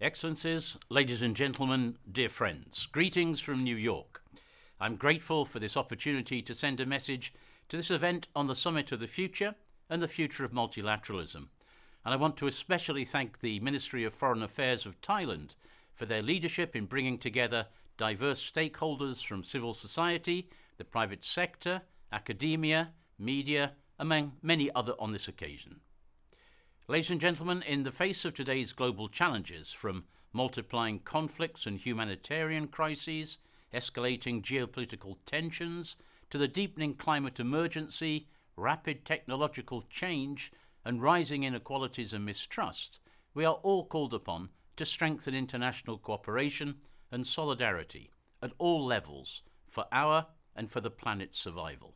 Excellencies, ladies and gentlemen, dear friends, greetings from New York. I'm grateful for this opportunity to send a message to this event on the Summit of the Future and the Future of Multilateralism. And I want to especially thank the Ministry of Foreign Affairs of Thailand for their leadership in bringing together diverse stakeholders from civil society, the private sector, academia, media, among many other on this occasion. Ladies and gentlemen, in the face of today's global challenges, from multiplying conflicts and humanitarian crises, escalating geopolitical tensions, to the deepening climate emergency, rapid technological change, and rising inequalities and mistrust, we are all called upon to strengthen international cooperation and solidarity at all levels for our and for the planet's survival.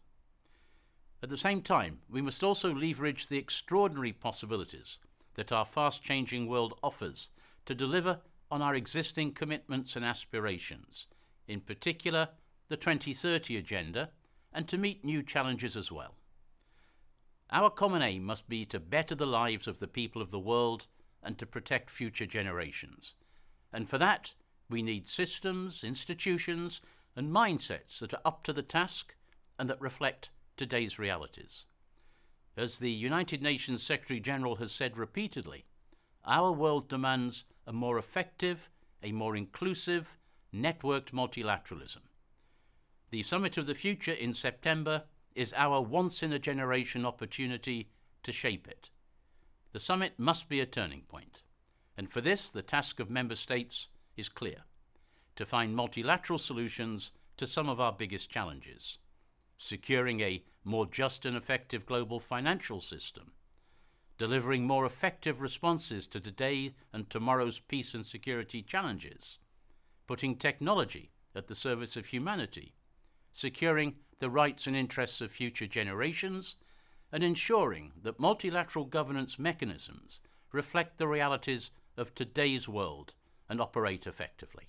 At the same time, we must also leverage the extraordinary possibilities that our fast-changing world offers to deliver on our existing commitments and aspirations, in particular the 2030 Agenda, and to meet new challenges as well. Our common aim must be to better the lives of the people of the world and to protect future generations. And for that, we need systems, institutions, and mindsets that are up to the task and that reflect today's realities. As the United Nations Secretary General has said repeatedly, our world demands a more effective, a more inclusive, networked multilateralism. The Summit of the Future in September is our once-in-a-generation opportunity to shape it. The summit must be a turning point, and for this the task of member states is clear: to find multilateral solutions to some of our biggest challenges, securing a more just and effective global financial system, delivering more effective responses to today and tomorrow's peace and security challenges, putting technology at the service of humanity, securing the rights and interests of future generations, and ensuring that multilateral governance mechanisms reflect the realities of today's world and operate effectively.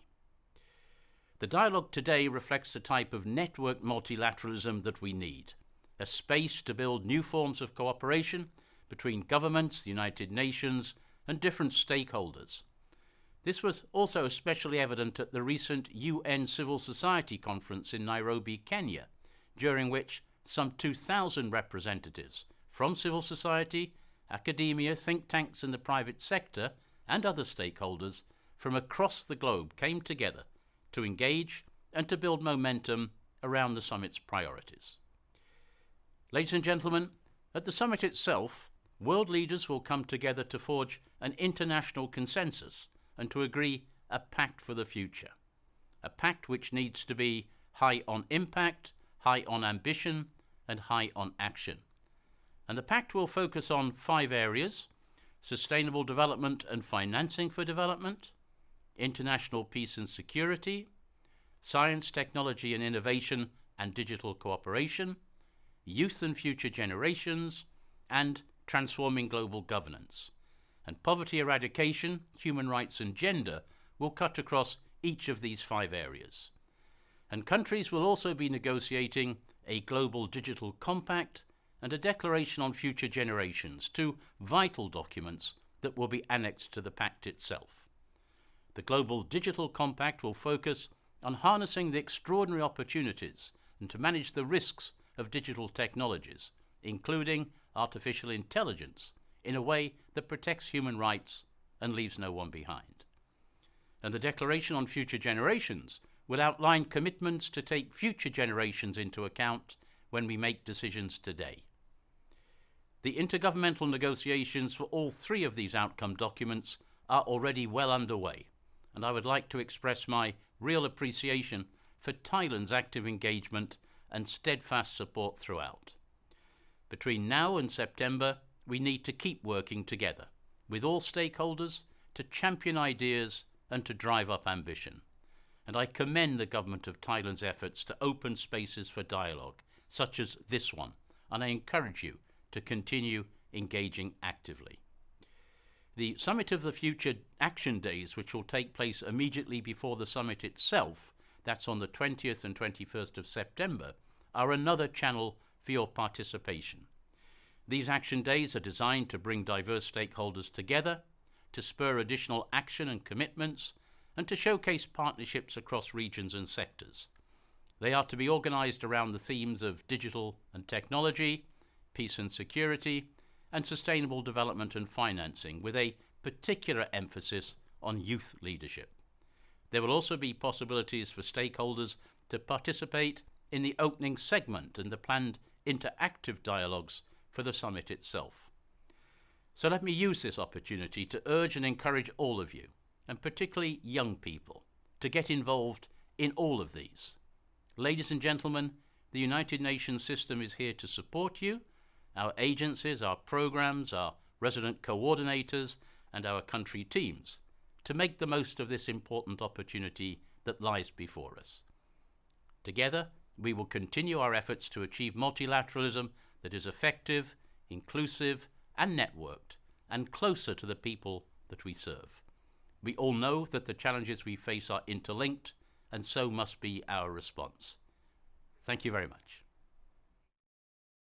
The dialogue today reflects the type of networked multilateralism that we need, a space to build new forms of cooperation between governments, the United Nations, and different stakeholders. This was also especially evident at the recent UN Civil Society Conference in Nairobi, Kenya, during which some 2,000 representatives from civil society, academia, think tanks in the private sector, and other stakeholders from across the globe came together to engage and to build momentum around the summit's priorities. Ladies and gentlemen, at the summit itself, world leaders will come together to forge an international consensus and to agree a pact for the future, a pact which needs to be high on impact, high on ambition, and high on action. And the pact will focus on 5 areas: sustainable development and financing for development, international peace and security, science, technology and innovation and digital cooperation, youth and future generations, and transforming global governance. And poverty eradication, human rights and gender will cut across each of these 5 areas. And countries will also be negotiating a global digital compact and a declaration on future generations, 2 vital documents that will be annexed to the pact itself. The Global Digital Compact will focus on harnessing the extraordinary opportunities and to manage the risks of digital technologies, including artificial intelligence, in a way that protects human rights and leaves no one behind. And the Declaration on Future Generations will outline commitments to take future generations into account when we make decisions today. The intergovernmental negotiations for all 3 of these outcome documents are already well underway, and I would like to express my real appreciation for Thailand's active engagement and steadfast support throughout. Between now and September, we need to keep working together with all stakeholders to champion ideas and to drive up ambition. And I commend the government of Thailand's efforts to open spaces for dialogue, such as this one, and I encourage you to continue engaging actively. The Summit of the Future Action Days, which will take place immediately before the summit itself, that's on the 20th and 21st of September, are another channel for your participation. These action days are designed to bring diverse stakeholders together, to spur additional action and commitments, and to showcase partnerships across regions and sectors. They are to be organised around the themes of digital and technology, peace and security, and sustainable development and financing, with a particular emphasis on youth leadership. There will also be possibilities for stakeholders to participate in the opening segment and the planned interactive dialogues for the summit itself. So let me use this opportunity to urge and encourage all of you, and particularly young people, to get involved in all of these. Ladies and gentlemen, the United Nations system is here to support you, our agencies, our programs, our resident coordinators, and our country teams, to make the most of this important opportunity that lies before us. Together, we will continue our efforts to achieve multilateralism that is effective, inclusive, and networked, and closer to the people that we serve. We all know that the challenges we face are interlinked, and so must be our response. Thank you very much.